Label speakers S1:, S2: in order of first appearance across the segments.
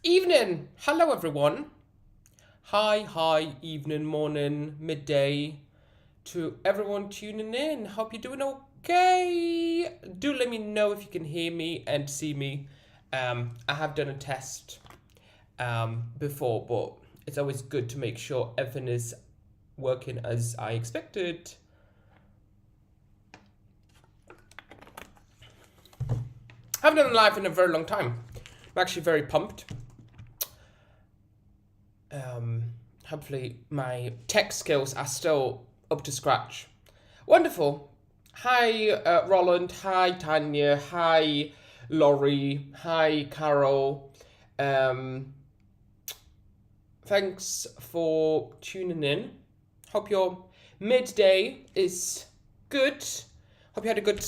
S1: Evening. Hello, everyone. Hi, evening, morning, midday to everyone tuning in. Hope you're doing okay. Do let me know if you can hear me and see me. I have done a test before, but it's always good to make sure everything is working as I expected. I haven't done a live in a very long time. I'm actually very pumped. Hopefully my tech skills are still up to scratch. Wonderful. Hi, Roland. Hi, Tanya. Hi, Laurie. Hi, Carol. Thanks for tuning in. Hope your midday is good. Hope you had a good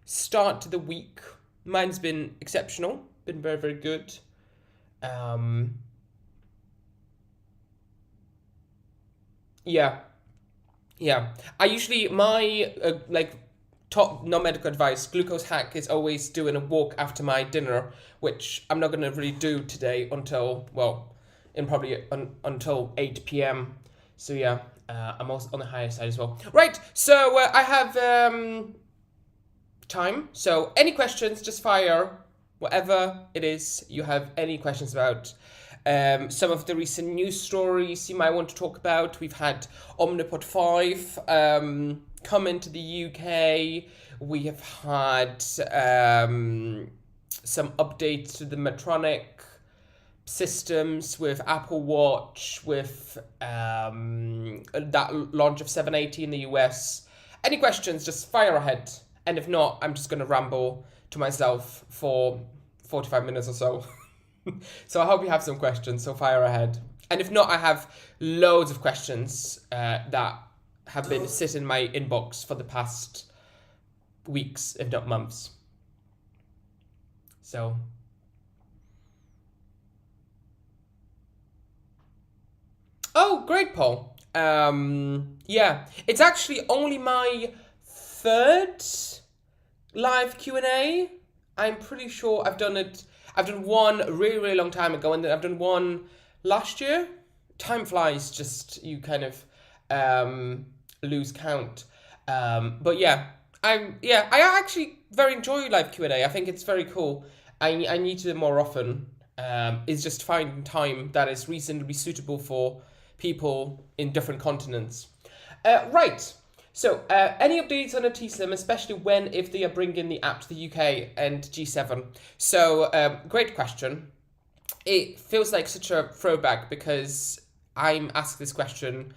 S1: start to the week. Mine's been exceptional. Been very, very good. Yeah. I usually my top non-medical advice glucose hack is always doing a walk after my dinner, which I'm not gonna really do today until until 8 p.m. So yeah, I'm also on the higher side as well. Right. So I have time. So any questions, just fire whatever it is you have any questions about. Some of the recent news stories you might want to talk about. We've had Omnipod 5 come into the UK. We have had some updates to the Medtronic systems with Apple Watch, with that launch of 780 in the US. Any questions, just fire ahead. And if not, I'm just going to ramble to myself for 45 minutes or so. So I hope you have some questions, so fire ahead. And if not, I have loads of questions that have been sitting in my inbox for the past weeks, if not months. So. Oh, great, Paul. Yeah, it's actually only my third live Q&A. I'm pretty sure I've done one really, really long time ago, and then I've done one last year. Time flies, just you kind of lose count. But yeah, I actually very enjoy live Q&A. I think it's very cool. I need to do it more often. Is just finding time that is reasonably suitable for people in different continents. Right. So, any updates on T-Slim, especially if they are bringing the app to the UK and G7? So, great question. It feels like such a throwback because I'm asked this question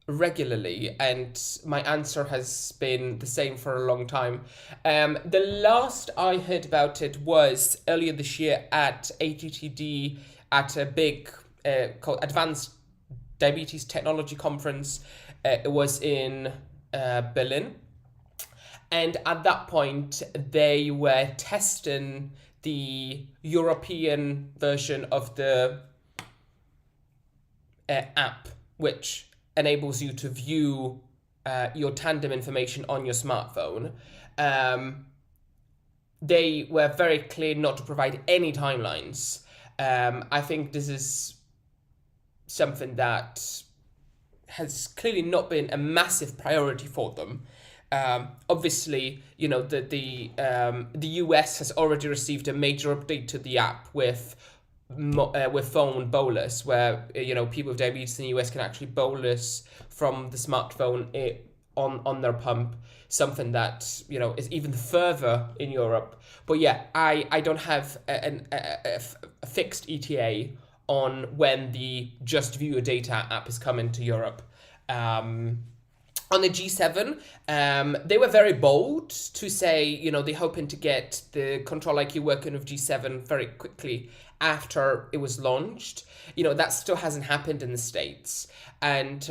S1: regularly and my answer has been the same for a long time. The last I heard about it was earlier this year at ATTD at a big called Advanced Diabetes Technology Conference. It was in Berlin. And at that point, they were testing the European version of the app, which enables you to view your Tandem information on your smartphone. They were very clear not to provide any timelines. I think this is something that has clearly not been a massive priority for them. Obviously, you know, the US has already received a major update to the app with phone bolus, where people with diabetes in the US can actually bolus from the smartphone on their pump. Something that is even further in Europe. But yeah, I don't have a fixed ETA on when the Just View Your Data app is coming to Europe. On the G7, they were very bold to say, they're hoping to get the Control IQ working with G7 very quickly after it was launched. That still hasn't happened in the States. And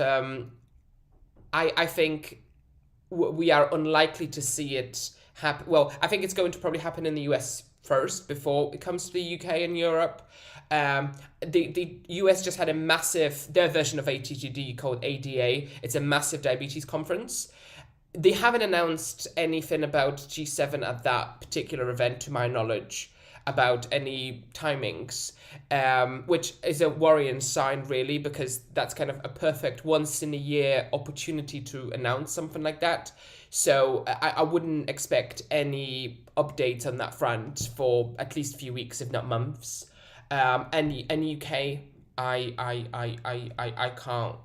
S1: I think we are unlikely to see it happen. Well, I think it's going to probably happen in the US first before it comes to the UK and Europe. The US just had their version of ATTD called ADA. It's a massive diabetes conference. They haven't announced anything about G7 at that particular event, to my knowledge. about any timings, which is a worrying sign, really, because that's kind of a perfect once in a year opportunity to announce something like that. So I wouldn't expect any updates on that front for at least a few weeks, if not months. And UK, I can't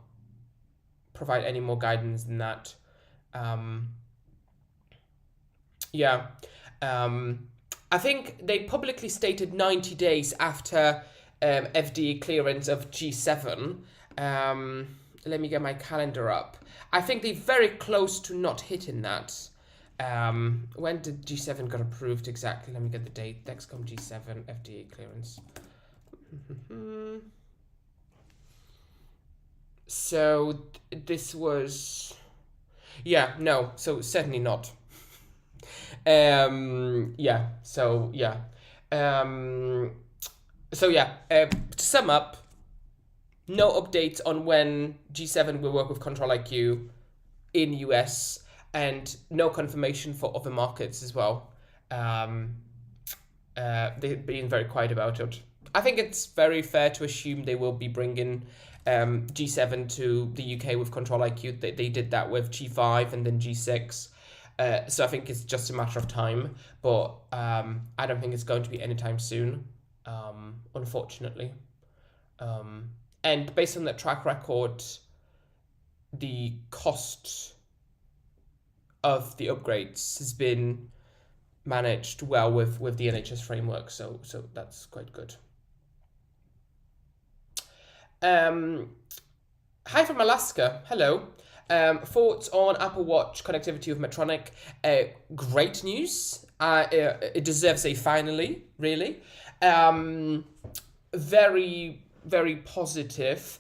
S1: provide any more guidance than that. Um, yeah. I think they publicly stated 90 days after FDA clearance of G7. Let me get my calendar up. I think they're very close to not hitting that. When did G7 got approved exactly? Let me get the date. Dexcom G7 FDA clearance. So this was, yeah, no, so certainly not. Yeah, so yeah. To sum up, no updates on when G7 will work with Control IQ in US, and no confirmation for other markets as well. They've been very quiet about it. I think it's very fair to assume they will be bringing G7 to the UK with Control IQ. They did that with G5 and then G6. So I think it's just a matter of time, but I don't think it's going to be anytime soon, unfortunately. And based on that track record, the cost of the upgrades has been managed well with the NHS framework, so that's quite good. Hi from Alaska. Hello. Thoughts on Apple Watch connectivity with Medtronic? Great news. It deserves a finally, really. Very, very positive.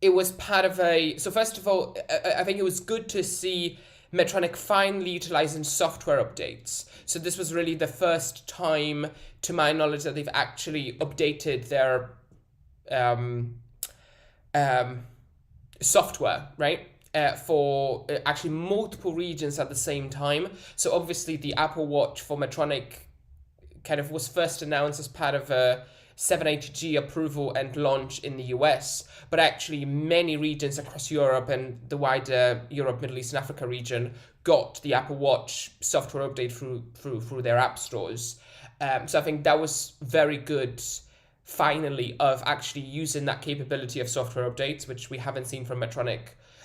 S1: It was part of a... So first of all, I think it was good to see Medtronic finally utilizing software updates. So this was really the first time, to my knowledge, that they've actually updated their software, right? For actually multiple regions at the same time. So obviously the Apple Watch for Medtronic kind of was first announced as part of a 780G approval and launch in the US, but actually many regions across Europe and the wider Europe, Middle East and Africa region got the Apple Watch software update through their app stores. So I think that was very good, finally, of actually using that capability of software updates, which we haven't seen from Medtronic.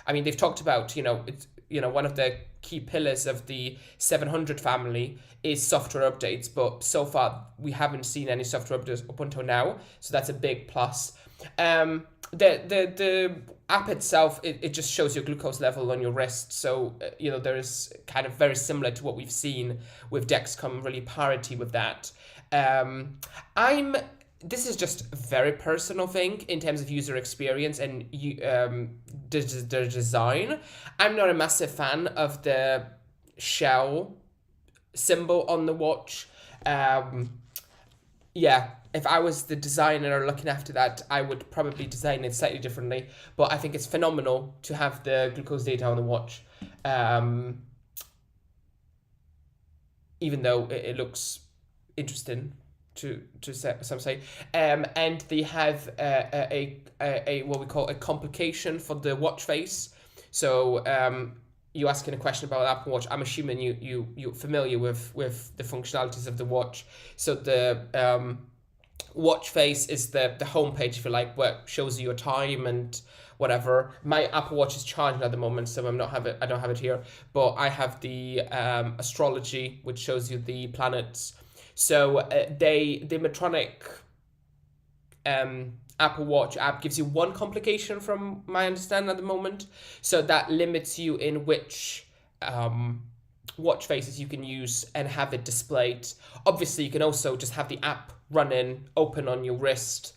S1: I mean, they've talked about, one of the key pillars of the 700 family is software updates, but so far we haven't seen any software updates up until now, so that's a big plus. The app itself, it just shows your glucose level on your wrist, so there is kind of very similar to what we've seen with Dexcom, really parity with that. This is just a very personal thing in terms of user experience and the design. I'm not a massive fan of the shell symbol on the watch. If I was the designer looking after that, I would probably design it slightly differently. But I think it's phenomenal to have the glucose data on the watch. Even though it looks interesting to some say, and they have a what we call a complication for the watch face. So you asking a question about Apple Watch, I'm assuming you're familiar with the functionalities of the watch. So the watch face is the homepage, if you like, where it shows you your time and whatever. My Apple Watch is charging at the moment, so I don't have it here, but I have the astrology, which shows you the planets. So the Medtronic Apple Watch app gives you one complication from my understanding at the moment. So that limits you in which watch faces you can use and have it displayed. Obviously, you can also just have the app running open on your wrist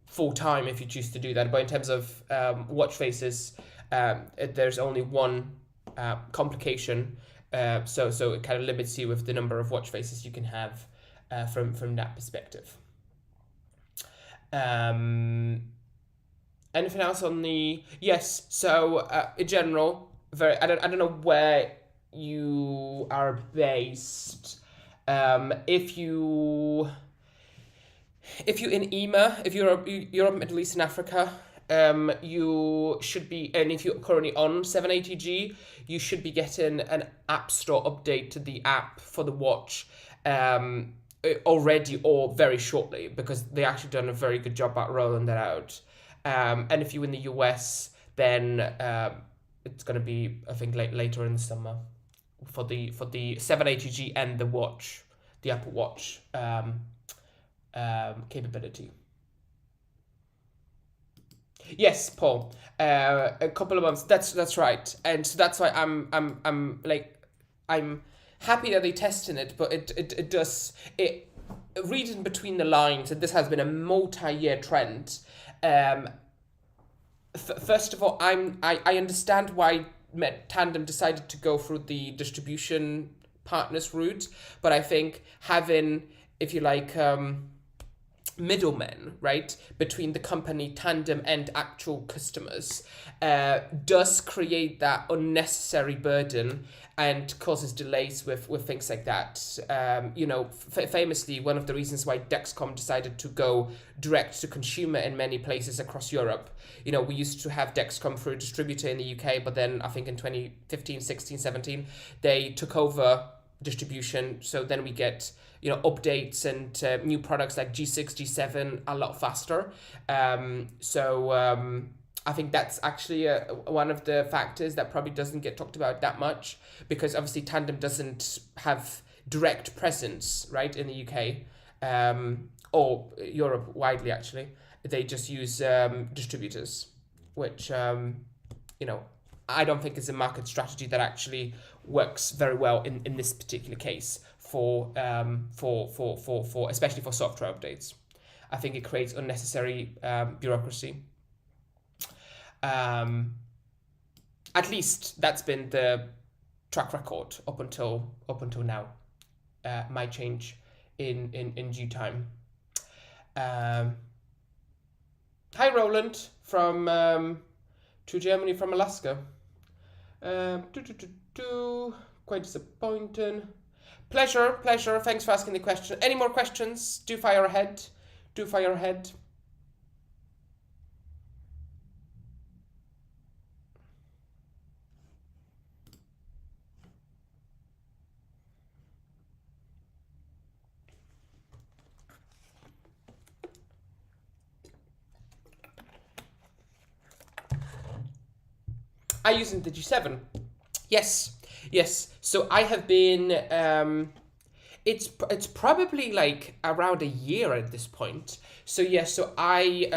S1: full time if you choose to do that. But in terms of watch faces, there's only one complication. So it kind of limits you with the number of watch faces you can have from that perspective. Anything else on the... Yes, so in general, I don't know where you are based, If you in EMA, if you're Europe, Middle East, and Africa, you should be, and if you're currently on 780G, you should be getting an App Store update to the app for the watch already or very shortly, because they actually done a very good job at rolling that out. And if you're in the US, then it's going to be, I think, later in the summer for the 780G and the watch, the Apple Watch capability. Yes, Paul. A couple of months. That's right, and so that's why I'm happy that they're testing it, but it does it reading between the lines, and this has been a multi-year trend. First of all, I understand why Tandem decided to go through the distribution partners route, but I think having, if you like, middlemen, right, between the company Tandem and actual customers, does create that unnecessary burden and causes delays with things like that. Famously, one of the reasons why Dexcom decided to go direct to consumer in many places across Europe. We used to have Dexcom through a distributor in the UK, but then I think in 2015, 16, 17, they took over distribution. So then we get updates and new products like G6, G7 a lot faster. I think that's actually one of the factors that probably doesn't get talked about that much, because obviously Tandem doesn't have direct presence, right, in the UK or Europe widely, actually. They just use distributors, which, I don't think is a market strategy that actually works very well in this particular case for especially for software updates. I think it creates unnecessary bureaucracy. At least that's been the track record up until now. Might change in due time. Hi Roland from to Germany from Alaska. Quite disappointing. Pleasure. Thanks for asking the question. Any more questions? Do fire ahead. I using the G7. Yes. So I have been. It's probably like around a year at this point. So yes. So I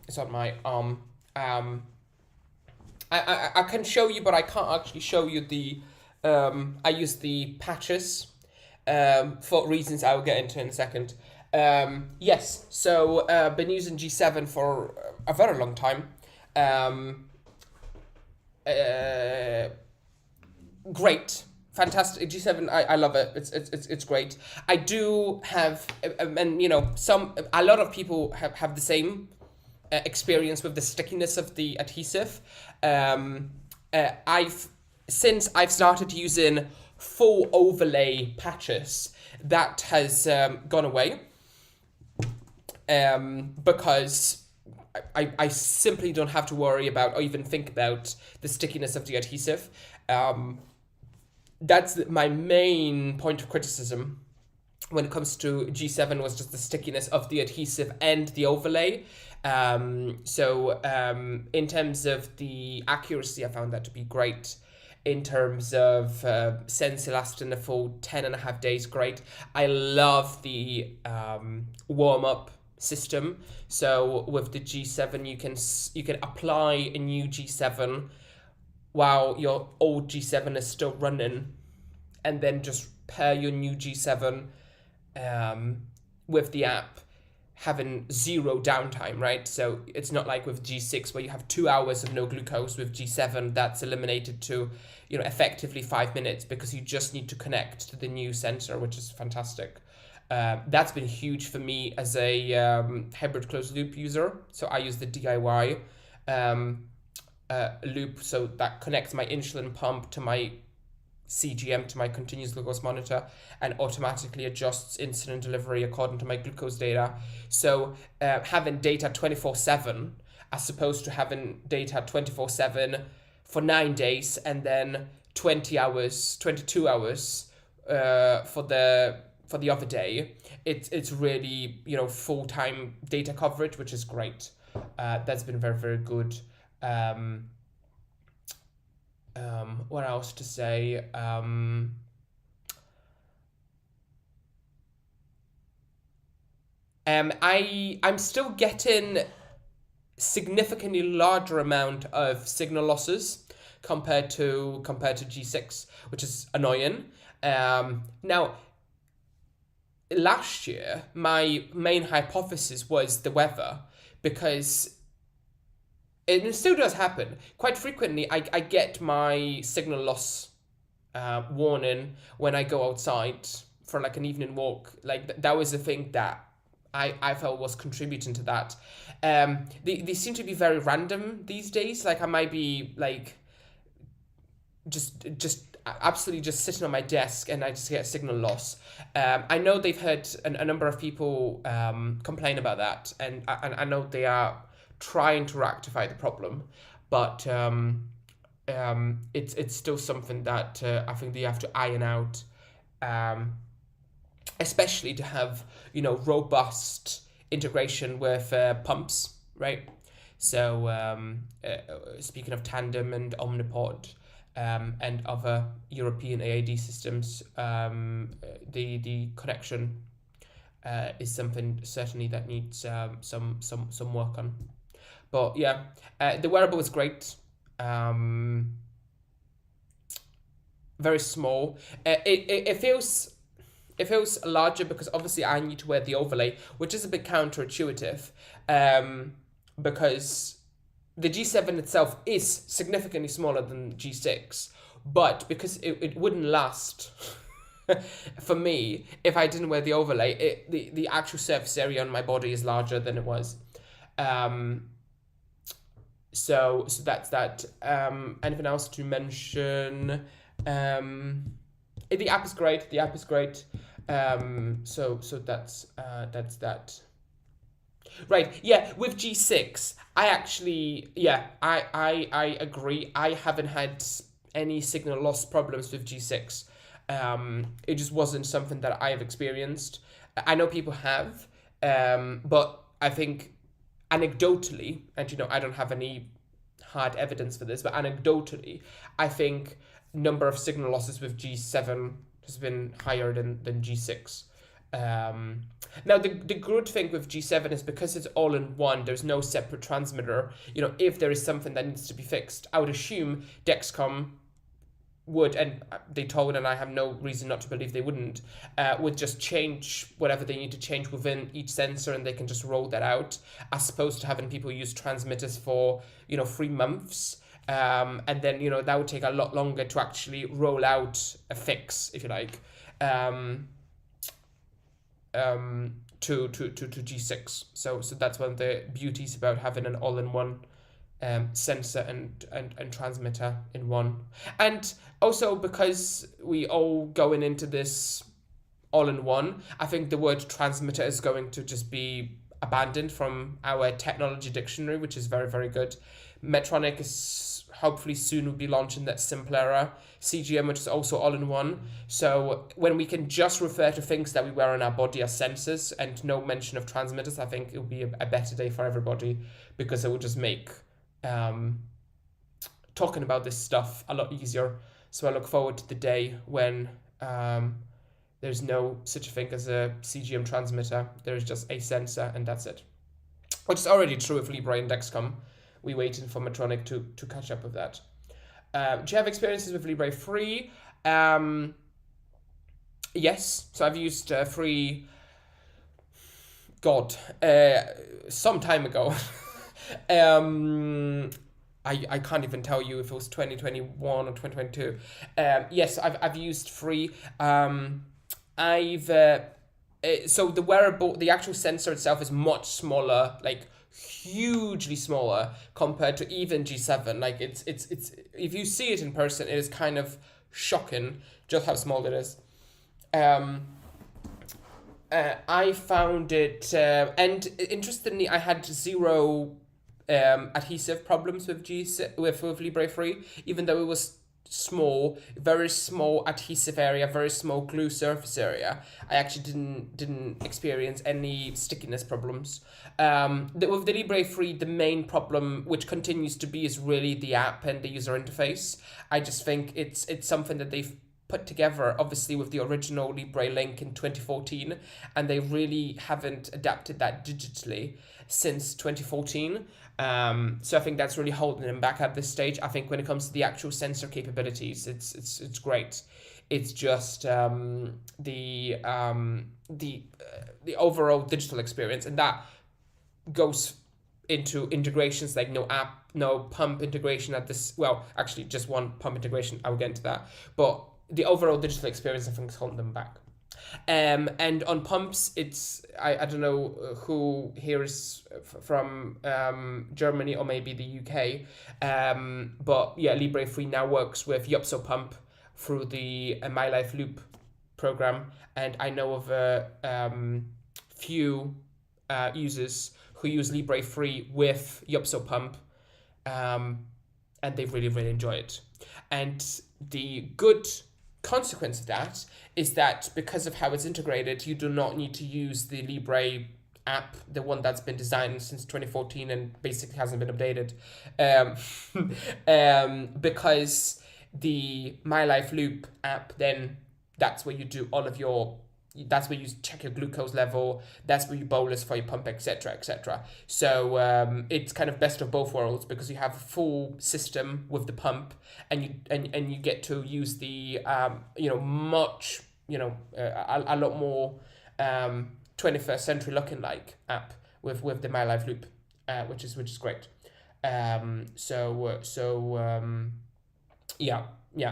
S1: it's on my arm. I can show you, but I can't actually show you the. I use the patches. For reasons I will get into in a second. Yes. So been using G7 for a very long time. Great, fantastic. G7, I love it. It's great. I do have, and a lot of people have the same experience with the stickiness of the adhesive. Since I've started using full overlay patches, that has gone away. Because I simply don't have to worry about or even think about the stickiness of the adhesive. That's my main point of criticism when it comes to G7, was just the stickiness of the adhesive and the overlay. In terms of the accuracy, I found that to be great. In terms of sensor lasting a full 10.5 days, great. I love the warm-up system. So with the G7, you can apply a new G7 while your old G7 is still running, and then just pair your new G7 with the app, having zero downtime, right? So it's not like with G6 where you have 2 hours of no glucose. With G7, that's eliminated to effectively 5 minutes, because you just need to connect to the new sensor, which is fantastic. That's been huge for me as a hybrid closed loop user. So I use the DIY loop, so that connects my insulin pump to my CGM to my continuous glucose monitor and automatically adjusts insulin delivery according to my glucose data. So having data 24/7 as opposed to having data 24/7 for 9 days and then 20 hours, 22 hours for the other day, it's really, you know, full-time data coverage, which is great. That's been very, very good. What else to say? I'm still getting significantly larger amount of signal losses compared to G6, which is annoying. Now, last year, my main hypothesis was the weather, because it still does happen. Quite frequently, I get my signal loss warning when I go outside for like an evening walk. Like that was the thing that I felt was contributing to that. They seem to be very random these days. Like I might be like just absolutely just sitting on my desk and I just get a signal loss. I know they've had a number of people complain about that, and I know they are trying to rectify the problem, but it's still something that I think they have to iron out, especially to have, you know, robust integration with pumps, right? So speaking of Tandem and Omnipod and other European AID systems, the connection is something certainly that needs some work on. But yeah, the wearable is great. Very small. It feels larger because obviously I need to wear the overlay, which is a bit counterintuitive, because the G7 itself is significantly smaller than G6, but because it wouldn't last for me if I didn't wear the overlay, the actual surface area on my body is larger than it was. So that's that. Anything else to mention? The app is great. So that's that. Right. Yeah. With G6, I agree. I haven't had any signal loss problems with G6. It just wasn't something that I have experienced. I know people have, but I think anecdotally, and you know, I don't have any hard evidence for this, but anecdotally, I think number of signal losses with G7 has been higher than G6. Now the good thing with G7 is because it's all in one, there's no separate transmitter. You know, if there is something that needs to be fixed, I would assume Dexcom would, and they told, and I have no reason not to believe they wouldn't, would just change whatever they need to change within each sensor, and they can just roll that out, as opposed to having people use transmitters for, you know, 3 months. And then, you know, that would take a lot longer to actually roll out a fix, if you like, to G6. So that's one of the beauties about having an all-in-one sensor and transmitter in one. And also because we all going into this all-in-one, I think the word transmitter is going to just be abandoned from our technology dictionary, which is very, very good. Medtronic is hopefully soon will be launching that Simplera CGM, which is also all-in-one. So when we can just refer to things that we wear on our body as sensors and no mention of transmitters, I think it will be a better day for everybody, because it will just make talking about this stuff a lot easier. So I look forward to the day when there's no such a thing as a CGM transmitter. There's just a sensor and that's it. Which is already true with Libre and Dexcom. We're waiting for Medtronic to catch up with that. Do you have experiences with Libre 3? Yes. So I've used 3, some time ago. I can't even tell you if it was 2021 or 2022. Yes, I've used 3. So the wearable, the actual sensor itself is much smaller, like hugely smaller compared to even G7. Like it's if you see it in person, it is kind of shocking just how small it is. I found it, and interestingly, I had zero adhesive problems with with Libre 3, even though it was small, very small adhesive area, very small glue surface area. I actually didn't experience any stickiness problems. With the Libre 3, the main problem, which continues to be, is really the app and the user interface. I just think it's something that they've put together, obviously, with the original Libre Link in 2014, and they really haven't adapted that digitally since 2014. So I think that's really holding them back at this stage. I think when it comes to the actual sensor capabilities, it's great. It's just the overall digital experience, and that goes into integrations like no app, no pump integration at this. Well, actually, just one pump integration. I'll get into that, but the overall digital experience, I think, is holding them back. And on pumps, it's I don't know who here is from Germany or maybe the UK, but yeah, Libre 3 now works with Yopso Pump through the My Life Loop program, and I know of a few users who use Libre 3 with Yopso Pump, and they really enjoy it. And the good consequence of that is that because of how it's integrated, you do not need to use the Libre app, the one that's been designed since 2014 and basically hasn't been updated, because the My Life Loop app, then that's where you do all of your, that's where you check your glucose level, that's where you bolus for your pump, etc. So it's kind of best of both worlds, because you have a full system with the pump, and you get to use the much a lot more 21st century looking like app with the My Life Loop, which is great. Yeah,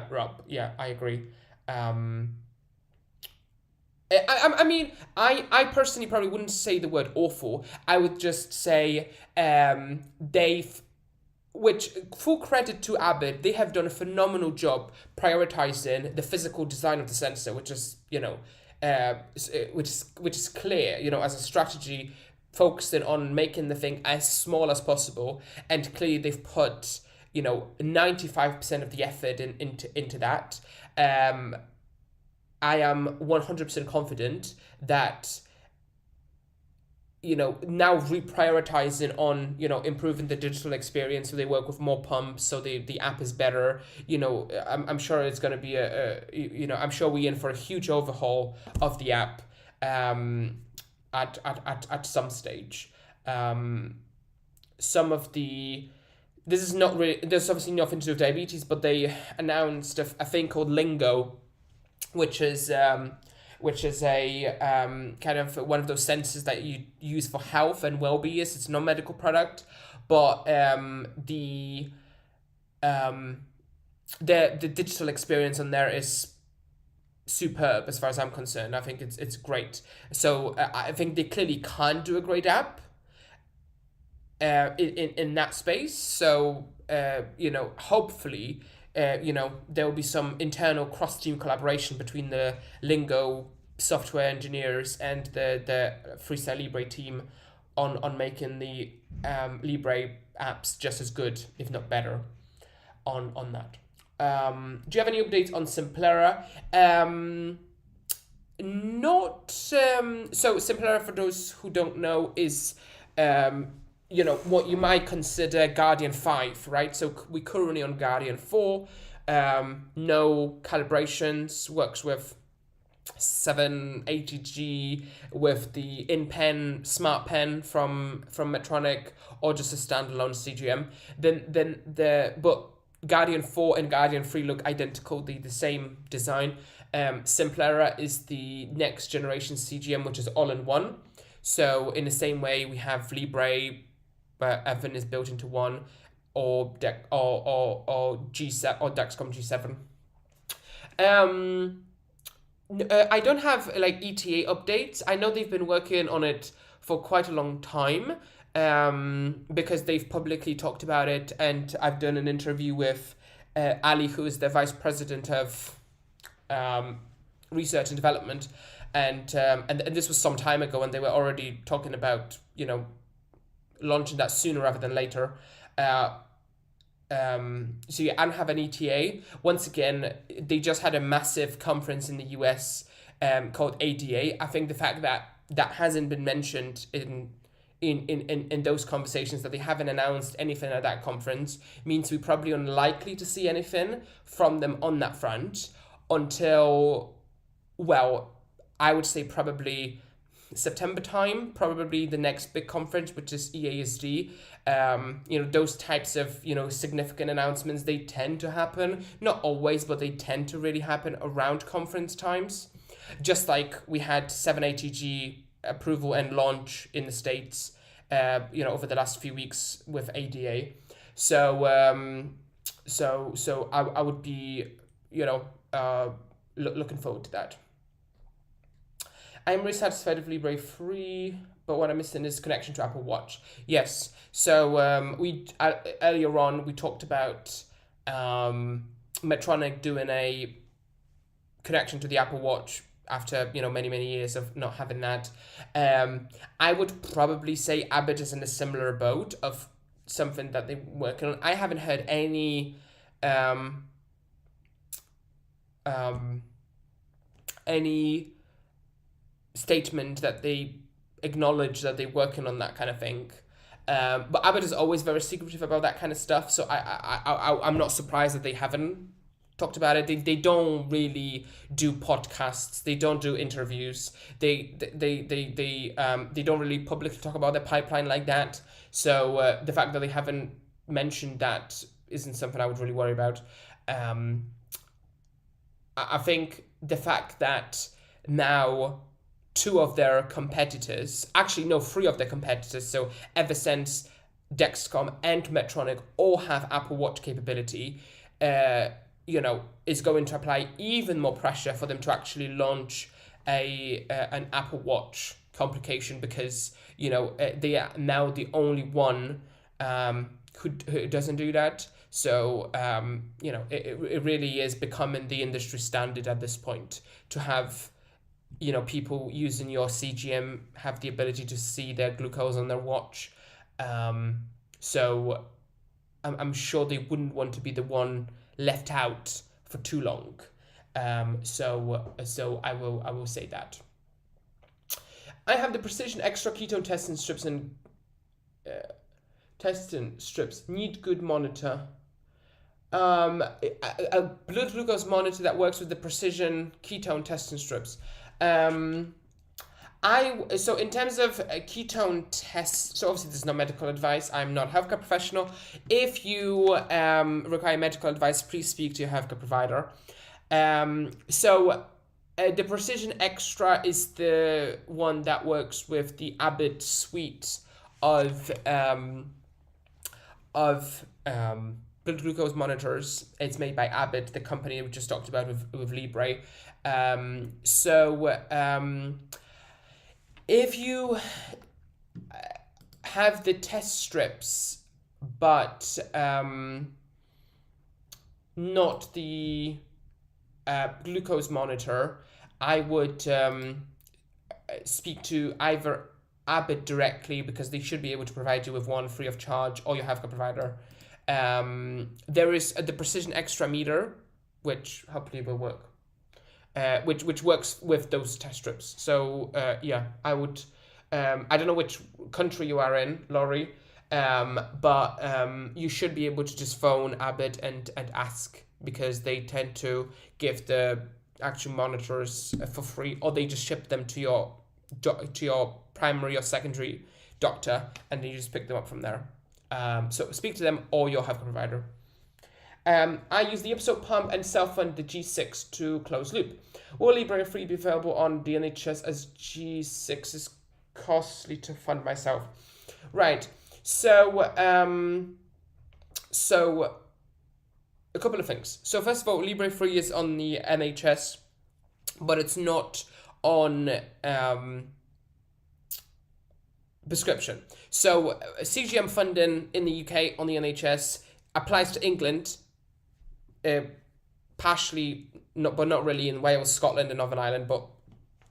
S1: Rob, yeah, I agree. I mean, I personally probably wouldn't say the word awful. I would just say they've, which full credit to Abbott, they have done a phenomenal job prioritizing the physical design of the sensor, which is which is clear, as a strategy, focusing on making the thing as small as possible, and clearly they've put 95% of the effort into that. I am 100% confident that, now reprioritizing on, improving the digital experience, so they work with more pumps, so the app is better. I'm sure it's going to be I'm sure we're in for a huge overhaul of the app at some stage. Some of the, this is not really, there's obviously nothing to do with diabetes, but they announced a thing called Lingo, which is a kind of one of those sensors that you use for health and well-being. It's a non-medical product, but the digital experience on there is superb as far as I'm concerned. I think it's great. So I think they clearly can't do a great app in that space. So hopefully there will be some internal cross-team collaboration between the Lingo software engineers and the Freestyle Libre team on making the Libre apps just as good, if not better, on that. Do you have any updates on Simplera? So Simplera, for those who don't know, is what you might consider Guardian 5, right? So we're currently on Guardian 4, no calibrations, works with 780G, with the in-pen smart pen from Medtronic, or just a standalone CGM. But Guardian 4 and Guardian 3 look identical, the same design. Simplera is the next generation CGM, which is all-in-one. So in the same way we have Libre, where everything is built into one, or G7 or Dexcom G7. I don't have ETA updates. I know they've been working on it for quite a long time, because they've publicly talked about it, and I've done an interview with Ali, who is the vice president of research and development, and this was some time ago, and they were already talking about launching that sooner rather than later. So yeah, and have an ETA. Once again, they just had a massive conference in the US called ADA. I think the fact that that hasn't been mentioned in those conversations, that they haven't announced anything at that conference, means we're probably unlikely to see anything from them on that front until, well, I would say probably September time, probably the next big conference, which is EASD. Those types of significant announcements, they tend to happen, not always, but they tend to really happen around conference times. Just like we had 780G approval and launch in the States, over the last few weeks with ADA. So I would be looking forward to that. I'm really satisfied with Libre 3, but what I'm missing is connection to Apple Watch. Yes, so we earlier on we talked about Medtronic doing a connection to the Apple Watch after many years of not having that. I would probably say Abbott is in a similar boat of something that they're working on. I haven't heard any statement that they acknowledge that they're working on that kind of thing. But Abbott is always very secretive about that kind of stuff, so I'm not surprised that they haven't talked about it. They don't really do podcasts. They don't do interviews. They don't really publicly talk about their pipeline like that. So the fact that they haven't mentioned that isn't something I would really worry about. I think the fact that now three of their competitors, so Eversense, Dexcom, and Medtronic all have Apple Watch capability, is going to apply even more pressure for them to actually launch an Apple Watch complication, because they are now the only one who doesn't do that. So it really is becoming the industry standard at this point to have people using your CGM have the ability to see their glucose on their watch. So I'm sure they wouldn't want to be the one left out for too long. So I will say that. I have the Precision Extra Ketone testing strips and testing strips. Need good monitor. A blood glucose monitor that works with the Precision ketone testing strips. So in terms of ketone tests, so obviously this is not medical advice. I'm not a healthcare professional. If you require medical advice, please speak to your healthcare provider. The Precision Extra is the one that works with the Abbott suite of blood glucose monitors. It's made by Abbott, the company we just talked about with Libre. If you have the test strips, but not the glucose monitor, I would speak to either Abbott directly, because they should be able to provide you with one free of charge, or your healthcare provider. There is the Precision Extra meter, which hopefully will work. Which works with those test strips. So I would. I don't know which country you are in, Laurie, but you should be able to just phone Abbott and ask, because they tend to give the actual monitors for free, or they just ship them to your primary or secondary doctor, and then you just pick them up from there. So speak to them or your healthcare provider. I use the Ipso pump and self-fund the G6 to close loop. Will Libre 3 be available on the NHS, as G6 is costly to fund myself? Right. So a couple of things. So first of all, Libre 3 is on the NHS, but it's not on prescription. So CGM funding in the UK on the NHS applies to England, partially, not really in Wales, Scotland, and Northern Ireland, but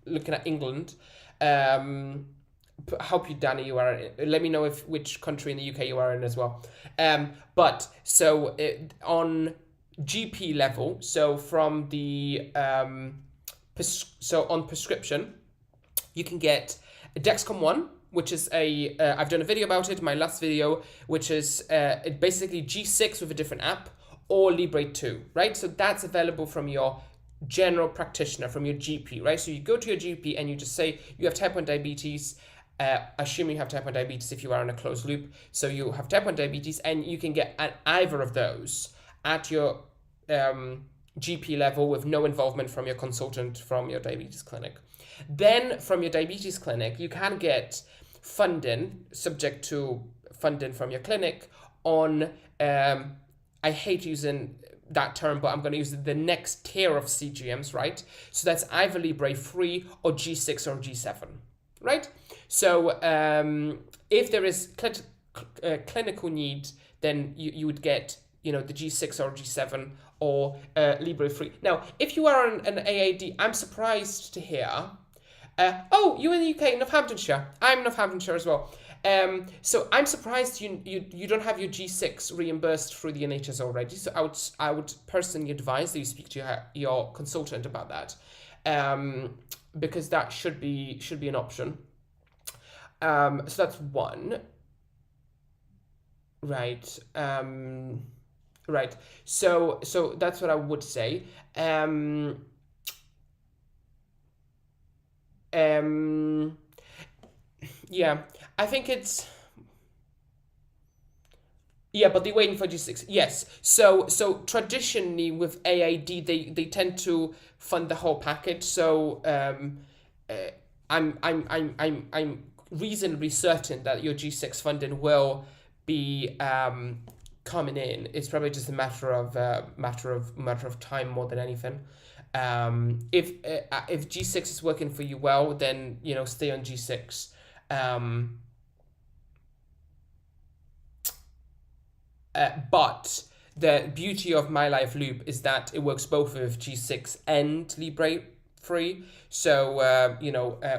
S1: looking at England. I hope you, Danny, you are. Let me know which country in the UK you are in as well. But so on GP level, so from the on prescription, you can get a Dexcom One, which is I've done a video about it, my last video, which is basically G6 with a different app, or Libre 2, right? So that's available from your general practitioner, from your GP, right? So you go to your GP and you just say you have type 1 diabetes. Assuming you have type 1 diabetes if you are in a closed loop. So you have type 1 diabetes, and you can get either of those at your GP level with no involvement from your consultant from your diabetes clinic. Then from your diabetes clinic, you can get funding, subject to funding from your clinic, on, I hate using that term, but I'm going to use the next tier of CGMs, right? So that's either Libre 3 or G6 or G7, right? So if there is clinical need, then you would get, the G6 or G7 or Libre 3. Now, if you are an AAD, I'm surprised to hear, you're in the UK, Northamptonshire. I'm Northamptonshire as well. So I'm surprised you don't have your G6 reimbursed through the NHS already. So I would personally advise that you speak to your consultant about that, because that should be an option. So that's one. Right. Right. So that's what I would say. Yeah, I think it's. Yeah, but they're waiting for G6. Yes. So traditionally with AAD, they tend to fund the whole package. So I'm reasonably certain that your G6 funding will be coming in. It's probably just a matter of time more than anything. If G6 is working for you well, then stay on G6. But the beauty of My Life Loop is that it works both with G6 and Libre 3. So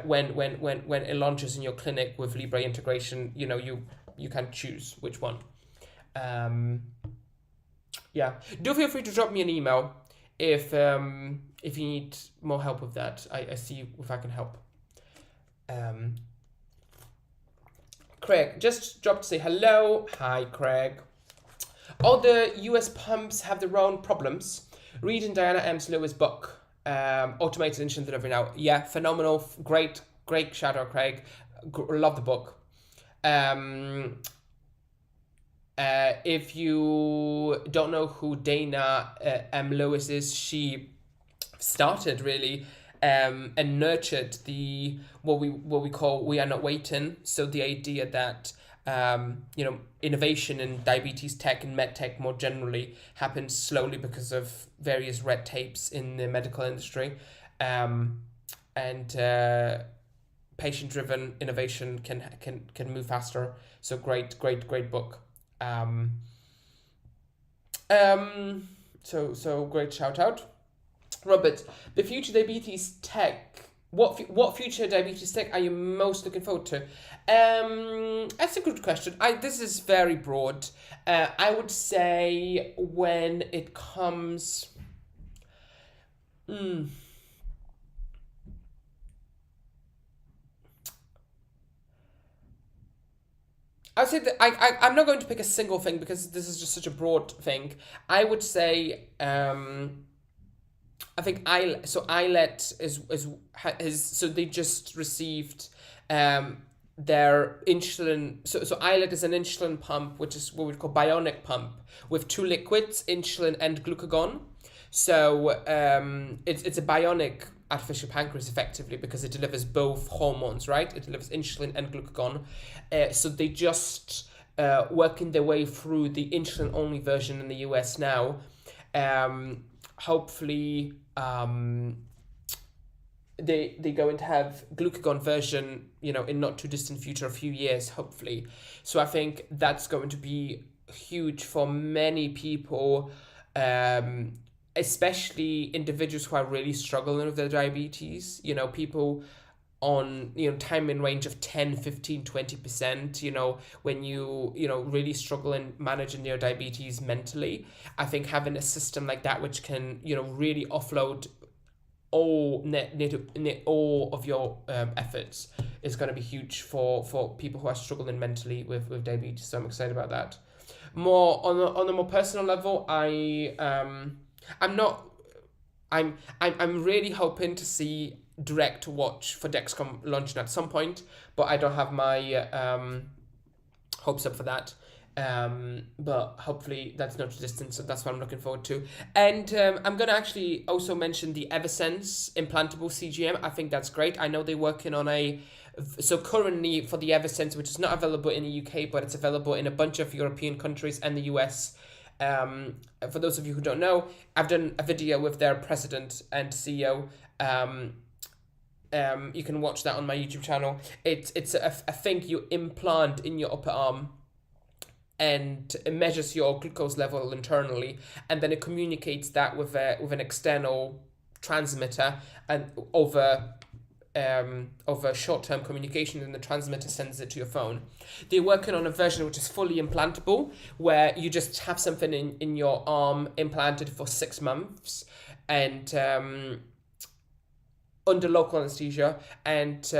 S1: when it launches in your clinic with Libre integration, you can choose which one. Yeah, do feel free to drop me an email if you need more help with that. I see if I can help. Craig just dropped to say hello. Hi, Craig. All the US pumps have their own problems. Reading Diana M. Lewis' book, Automated Insulin Delivery Now. Yeah, phenomenal. Great shout out, Craig. Love the book. If you don't know who Dana M. Lewis is, she started really and nurtured what we call We Are Not Waiting. So the idea that innovation in diabetes tech and med tech more generally happens slowly because of various red tapes in the medical industry, and patient-driven innovation can move faster. So great book. So great shout out, Robert. The future diabetes tech. What future diabetes tech are you most looking forward to? That's a good question. This is very broad. I would say when it comes. I would say that I'm not going to pick a single thing because this is just such a broad thing. I would say I think iLet is so they just received their insulin. So iLet is an insulin pump, which is what we call bionic pump with two liquids, insulin and glucagon. So it's a bionic artificial pancreas effectively because it delivers both hormones, right? It delivers insulin and glucagon. So they just working their way through the insulin only version in the US now. Hopefully they're going to have glucagon version, in not too distant future, a few years, hopefully. So I think that's going to be huge for many people especially individuals who are really struggling with their diabetes, people on time in range of 10, 15, 20%, when you really struggle in managing your diabetes mentally. I think having a system like that which can really offload all of your efforts is going to be huge for people who are struggling mentally with diabetes. So I'm excited about that. More on a more personal level, I'm really hoping to see direct to watch for Dexcom launching at some point, but I don't have my hopes up for that. But hopefully that's not too distant, so that's what I'm looking forward to. And I'm going to actually also mention the Eversense implantable CGM. I think that's great. I know they're working on so currently for the Eversense, which is not available in the UK, but it's available in a bunch of European countries and the US. For those of you who don't know, I've done a video with their president and CEO. You can watch that on my YouTube channel. It's a thing you implant in your upper arm, and it measures your glucose level internally, and then it communicates that with an external transmitter and over short-term communication, and the transmitter sends it to your phone. They're working on a version which is fully implantable, where you just have something in your arm implanted for 6 months, and under local anesthesia, and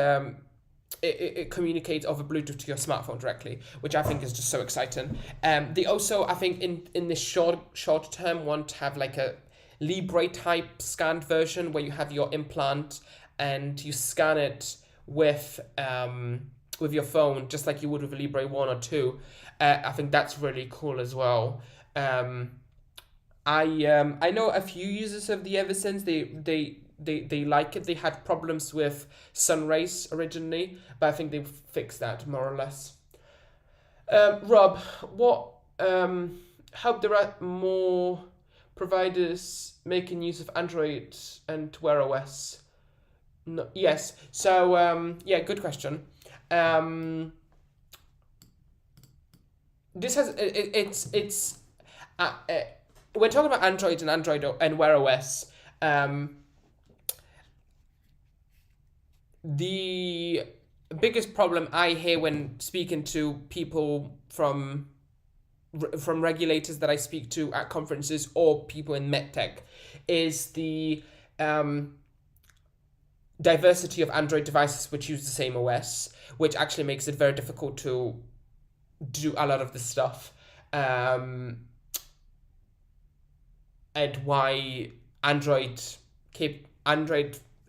S1: it communicates over Bluetooth to your smartphone directly, which I think is just so exciting. They also, I think, in this short term, want to have like a Libre type scanned version where you have your implant and you scan it with your phone, just like you would with a Libre 1 or 2. I think that's really cool as well. I know a few users of the Eversense. They like it. They had problems with sun rays originally, but I think they've fixed that more or less. Rob, hope there are more providers making use of Android and Wear OS. No, yes. So good question. This has it's we're talking about Android and Wear OS. The biggest problem I hear when speaking to people from regulators that I speak to at conferences or people in medtech is the diversity of Android devices which use the same OS, which actually makes it very difficult to do a lot of this stuff, and why Android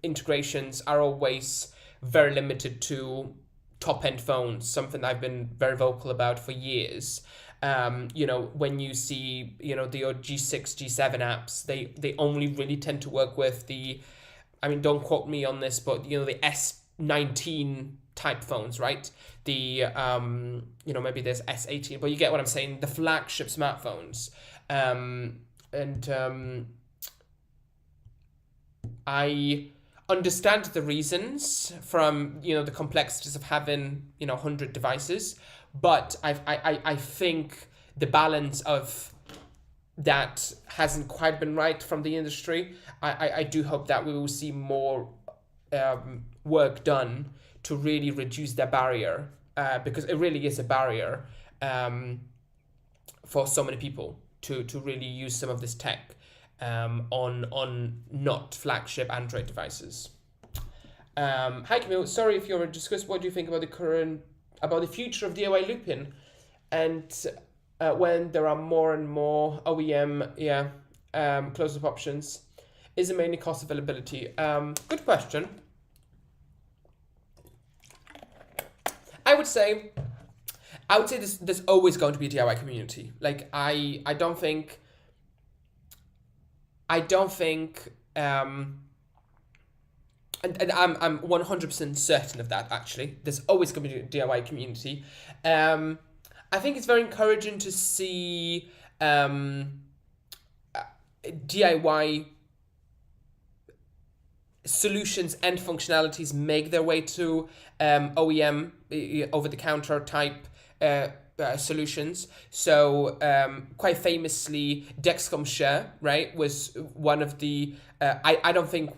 S1: integrations are always very limited to top-end phones, something I've been very vocal about for years. When you see, the G6, G7 apps, they only really tend to work with don't quote me on this, but, the S19 type phones, right? The, maybe there's S18, but you get what I'm saying, the flagship smartphones. I understand the reasons from the complexities of having 100 devices, but I think the balance of that hasn't quite been right from the industry. I do hope that we will see more work done to really reduce that barrier, because it really is a barrier for so many people to really use some of this tech on not flagship Android devices. Hi Camille, sorry if you're discussed. What do you think about the future of DIY looping, and when there are more and more OEM closed-loop options? Is it mainly cost availability? Good question. I would say there's always going to be a DIY community. Like I don't think and I'm 100% certain of that, actually. There's always going to be a DIY community. I think it's very encouraging to see DIY solutions and functionalities make their way to OEM, over-the-counter type solutions. So quite famously, Dexcom Share, right, was one of the. I don't think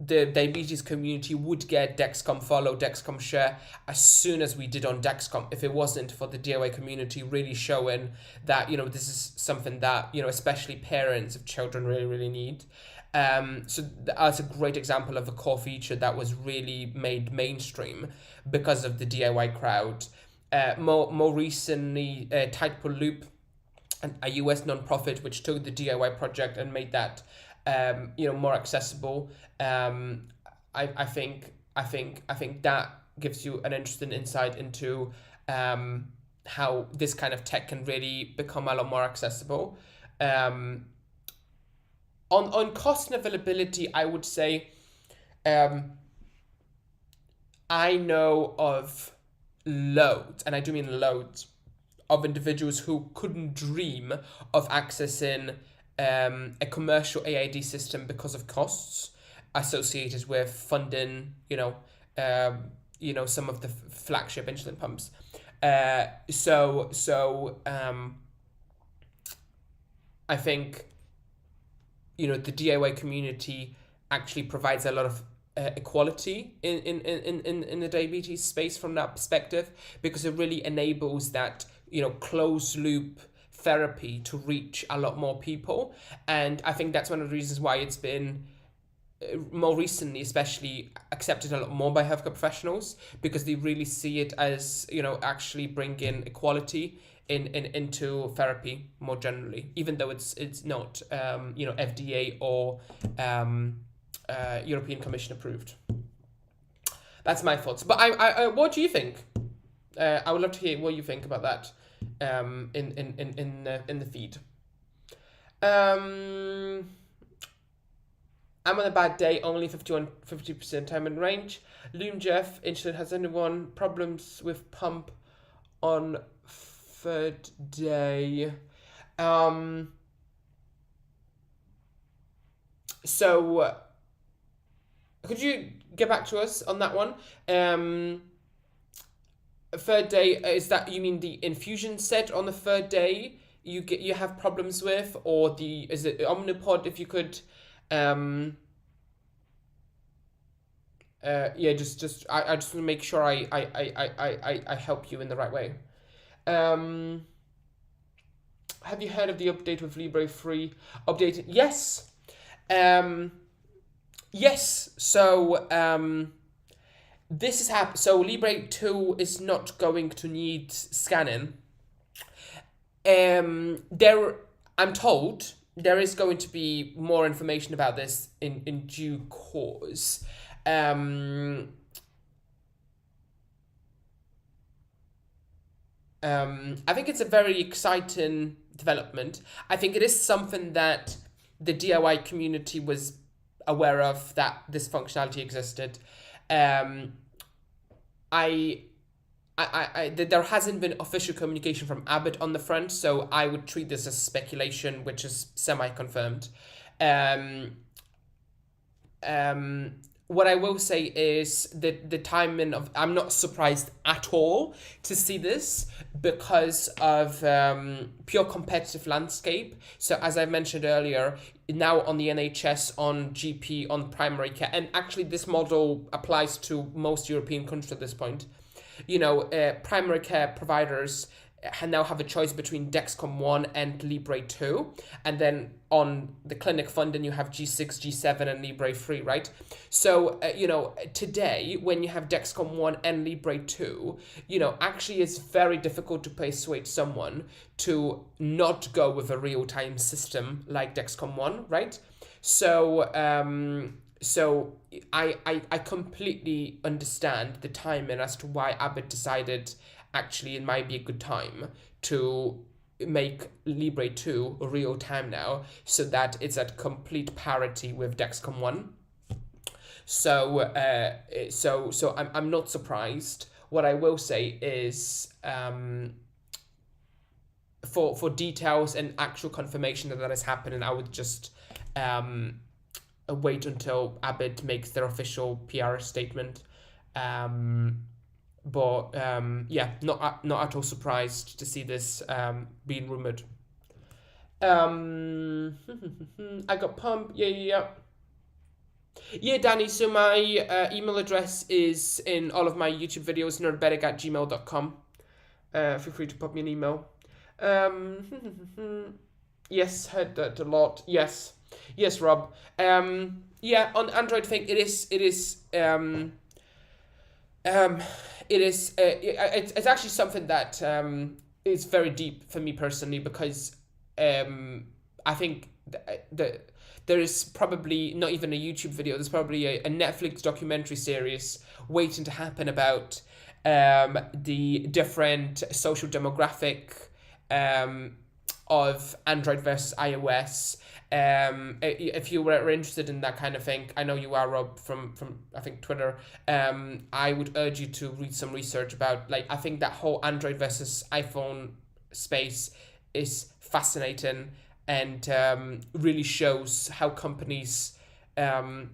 S1: the diabetes community would get Dexcom Follow, Dexcom Share as soon as we did on Dexcom if it wasn't for the DIY community really showing that, this is something that, especially parents of children really need. So that's a great example of a core feature that was really made mainstream because of the DIY crowd. More recently, Tidepool Loop, a US nonprofit which took the DIY project and made that more accessible. I think that gives you an interesting insight into how this kind of tech can really become a lot more accessible. On cost and availability, I would say I know of loads, and I do mean loads, of individuals who couldn't dream of accessing a commercial AID system because of costs associated with funding, some of the flagship insulin pumps. I think, the DIY community actually provides a lot of equality in the diabetes space from that perspective, because it really enables that, closed loop therapy to reach a lot more people. And I think that's one of the reasons why it's been more recently especially accepted a lot more by healthcare professionals, because they really see it as, actually bringing equality into therapy more generally, even though it's not FDA or European Commission approved. That's my thoughts. But I what do you think? I would love to hear what you think about that in the feed. I'm on a bad day, only 50% time in range. Loom Jeff, insulin has anyone problems with pump on third day? So could you get back to us on that one? Third day, is that, you mean the infusion set on the third day you have problems with, or is it Omnipod? If you could I just want to make sure I help you in the right way. Have you heard of the update with Libre 3 updated? Yes. Yes. So this is so Libre 2 is not going to need scanning. I'm told there is going to be more information about this in due course. I think it's a very exciting development. I think it is something that the DIY community was aware of, that this functionality existed. There hasn't been official communication from Abbott on the front, so I would treat this as speculation, which is semi-confirmed. What I will say is that the timing of, I'm not surprised at all to see this because of pure competitive landscape. So as I mentioned earlier, now on the NHS, on GP, on primary care, and actually this model applies to most European countries at this point. Primary care providers now have a choice between Dexcom 1 and Libre 2. And then on the clinic funding, you have G6, G7, and Libre 3, right? So, today, when you have Dexcom 1 and Libre 2, actually it's very difficult to persuade someone to not go with a real-time system like Dexcom 1, right? So, I completely understand the timing as to why Abbott decided actually it might be a good time to make Libre 2 real time now, so that it's at complete parity with Dexcom 1. So I'm not surprised. What I will say is for details and actual confirmation that is happening, I would just wait until Abbott makes their official PR statement. But yeah, not at all surprised to see this being rumored. I got pump. Yeah, Danny. So my email address is in all of my YouTube videos, nerdberic@gmail.com. Feel free to pop me an email. Yes, heard that a lot. Yes, Rob. Yeah, on Android thing, it's actually something that is very deep for me personally, because I think there is probably not even a YouTube video. There's probably a Netflix documentary series waiting to happen about the different social demographic of Android versus iOS. If you were interested in that kind of thing, I know you are, Rob, from I think Twitter. I would urge you to read some research about, like, I think that whole Android versus iPhone space is fascinating, and really shows how companies there's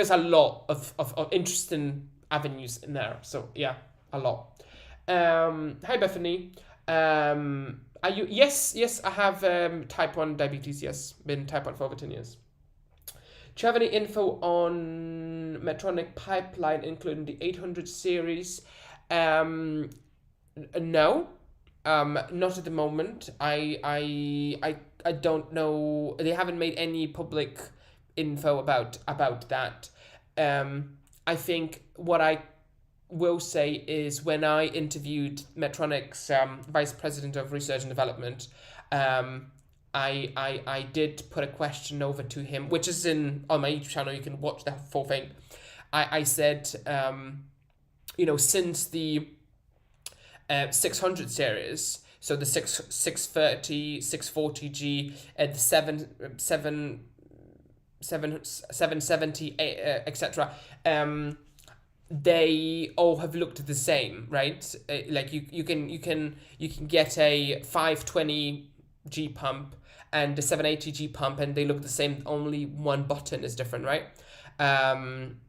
S1: a lot of interesting avenues in there. So yeah, a lot. Hi Bethany. Are you? Yes, I have type 1 diabetes. Yes, been type 1 for over 10 years. Do you have any info on Medtronic pipeline, including the 800 series? No, not at the moment. I don't know. They haven't made any public info about that. I think what I will say is, when I interviewed Medtronic's vice president of research and development, I did put a question over to him, which is on my YouTube channel. You can watch the full thing. I said, since the 600 series, so the 630, 640G, and the 770, etc. They all have looked the same, right? Like you can get a 520G pump and a 780G pump, and they look the same. Only one button is different, right? On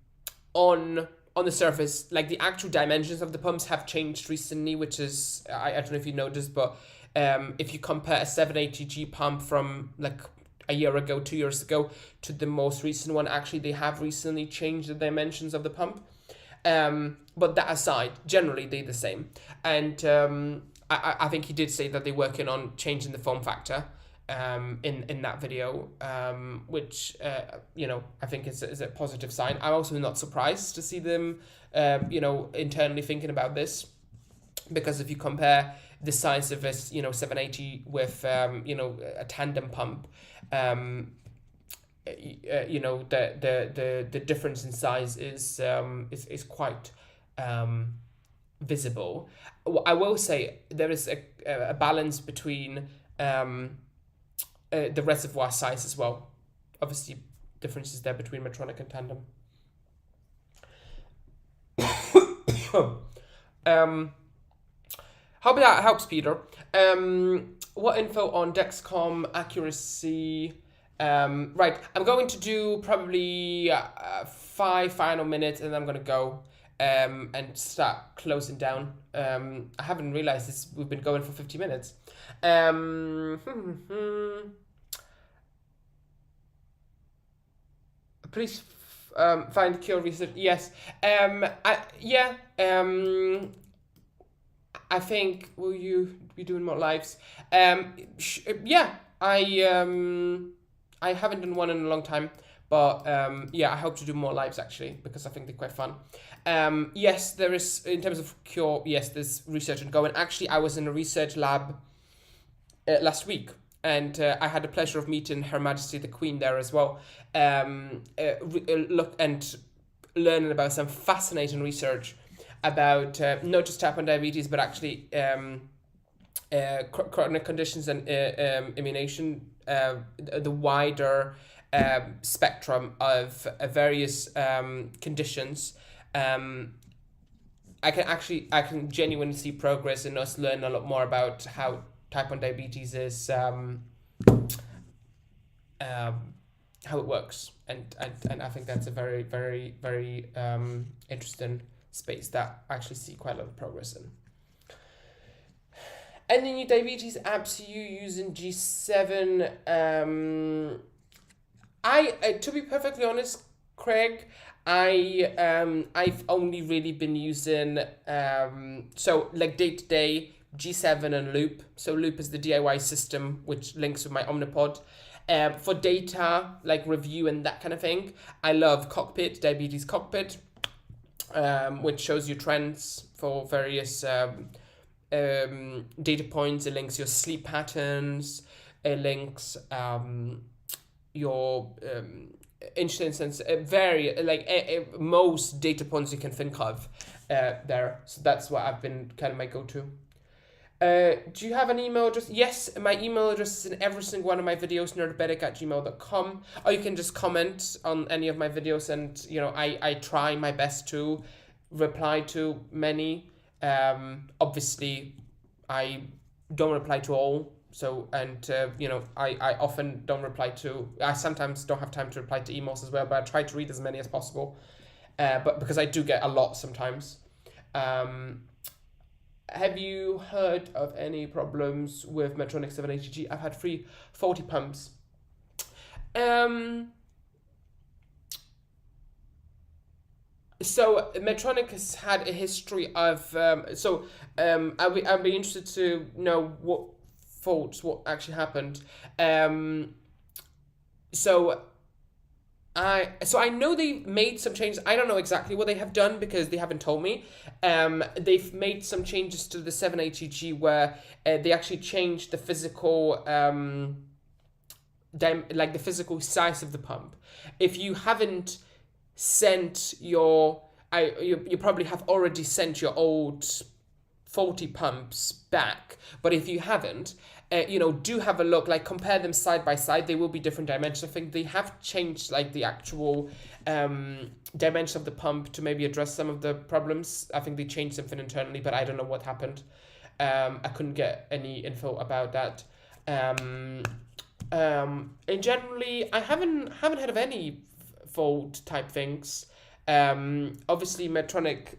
S1: the surface, like, the actual dimensions of the pumps have changed recently, which is, I don't know if you noticed, but if you compare a 780G pump from like a year ago, 2 years ago, to the most recent one, actually they have recently changed the dimensions of the pump. But that aside, generally they're the same. And I think he did say that they're working on changing the form factor in that video, which I think is a positive sign. I'm also not surprised to see them internally thinking about this, because if you compare the size of this 780 with a tandem pump, the difference in size is quite visible. I will say there is a balance between the reservoir size as well. Obviously, differences there between Medtronic and Tandem. Hope that helps, Peter. What info on Dexcom accuracy? Right, I'm going to do probably 5 final minutes, and then I'm going to go and start closing down. I haven't realized this. We've been going for 50 minutes. Please find cure research. Yes. I think, will you be doing more lives? Yeah. I haven't done one in a long time, but I hope to do more lives, actually, because I think they're quite fun. Yes, there is, in terms of cure, yes, there's research ongoing. Actually, I was in a research lab last week, and I had the pleasure of meeting Her Majesty the Queen there as well. Look and learning about some fascinating research about not just type 1 diabetes, but actually chronic conditions and immunization, the wider spectrum of various conditions. I can genuinely see progress in us learning a lot more about how type 1 diabetes is, how it works, and I think that's a very, very, very interesting space that I actually see quite a lot of progress in. Any new diabetes apps you use in G7? To be perfectly honest, Craig, I've only really been using so like day to day G7 and Loop. So Loop is the DIY system which links with my Omnipod. For data like review and that kind of thing, I love Cockpit, Diabetes Cockpit, which shows you trends for various data points. It links your sleep patterns. It links your insulin sense, most data points you can think of there. So that's what I've been kind of my go-to. Do you have an email address? Yes, my email address is in every single one of my videos, nerdbedic@gmail.com. Or you can just comment on any of my videos, and I try my best to reply to many. Obviously, I don't reply to all. So, and I often don't reply to. I sometimes don't have time to reply to emails as well, but I try to read as many as possible. But because I do get a lot sometimes. Have you heard of any problems with Medtronic 780G? I've had 3 faulty pumps. So Medtronic has had a history of I'd be interested to know what actually happened. So I know they made some changes. I don't know exactly what they have done because they haven't told me. They've made some changes to the 780G where they actually changed the physical the physical size of the pump. If you haven't sent you probably have already sent your old faulty pumps back, but if you haven't, do have a look, like compare them side by side. They will be different dimensions. I think they have changed like the actual dimension of the pump to maybe address some of the problems. I think they changed something internally, but I don't know what happened. I couldn't get any info about that. And generally, I haven't heard of any fault type things. Obviously, Medtronic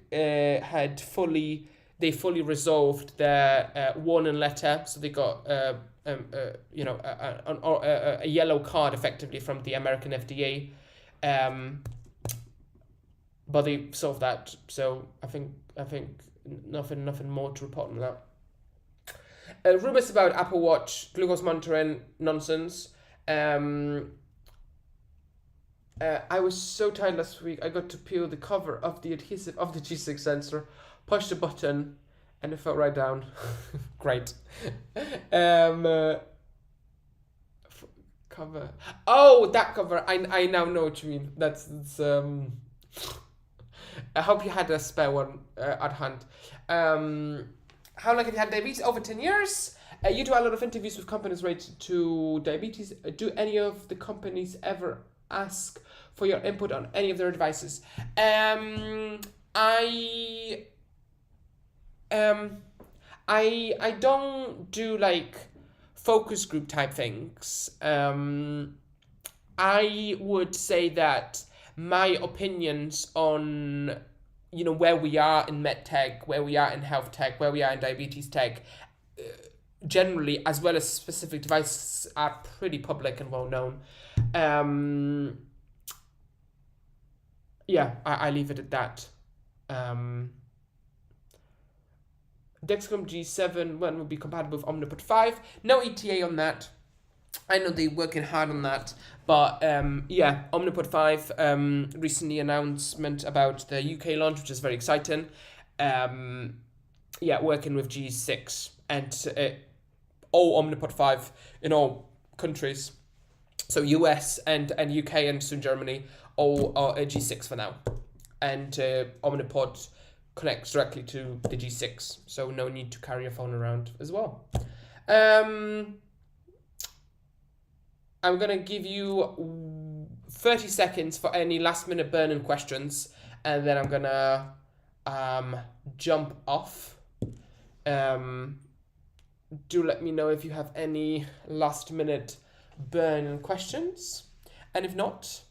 S1: they fully resolved their warning letter, so they got a yellow card effectively from the American FDA, but they solved that. So I think nothing more to report on that. Rumors about Apple Watch glucose monitoring nonsense. I was so tired last week. I got to peel the cover of the adhesive of the G6 sensor, push the button, and it fell right down. Great. Cover. Oh, that cover. I now know what you mean. That's I hope you had a spare one at hand. How long have you had diabetes? Over 10 years. You do a lot of interviews with companies related to diabetes. Do any of the companies ever ask for your input on any of their devices? I don't do like focus group type things. I would say that my opinions on where we are in medtech, where we are in health tech, where we are in diabetes tech, generally, as well as specific devices, are pretty public and well known. I leave it at that. Dexcom G7, when will be compatible with Omnipod 5? No ETA on that. I know they're working hard on that, but Omnipod 5 recently announcement about the UK launch, which is very exciting. Working with G6 and all Omnipod 5 in all countries. So US and UK and soon Germany all are G6 for now. And Omnipod connects directly to the G6, so no need to carry your phone around as well. I'm gonna give you 30 seconds for any last minute burning questions, and then I'm gonna jump off. Do let me know if you have any last minute burning questions, and if not,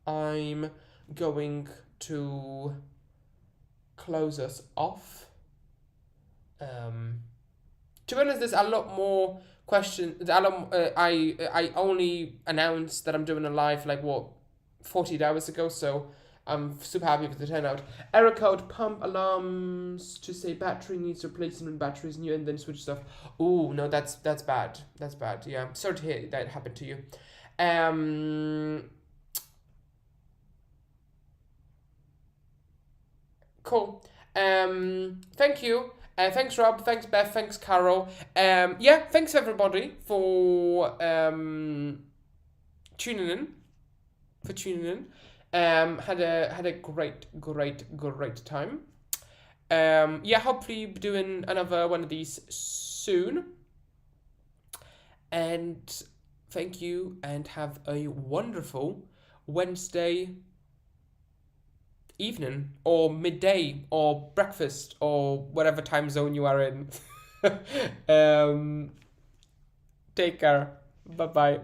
S1: I'm going to close us off. To be honest, there's a lot more questions. I only announced that I'm doing a live 48 hours ago, so I'm super happy with the turnout. Error code pump alarms to say battery needs replacement, batteries new, and then switch stuff. Oh no, that's bad. That's bad. Yeah, sorry to hear that happened to you. Cool. Thank you. Thanks, Rob. Thanks, Beth. Thanks, Carol. Yeah, thanks everybody for tuning in. Had a great time. Yeah, hopefully be doing another one of these soon. And thank you, and have a wonderful Wednesday evening, or midday, or breakfast, or whatever time zone you are in. Take care. Bye bye.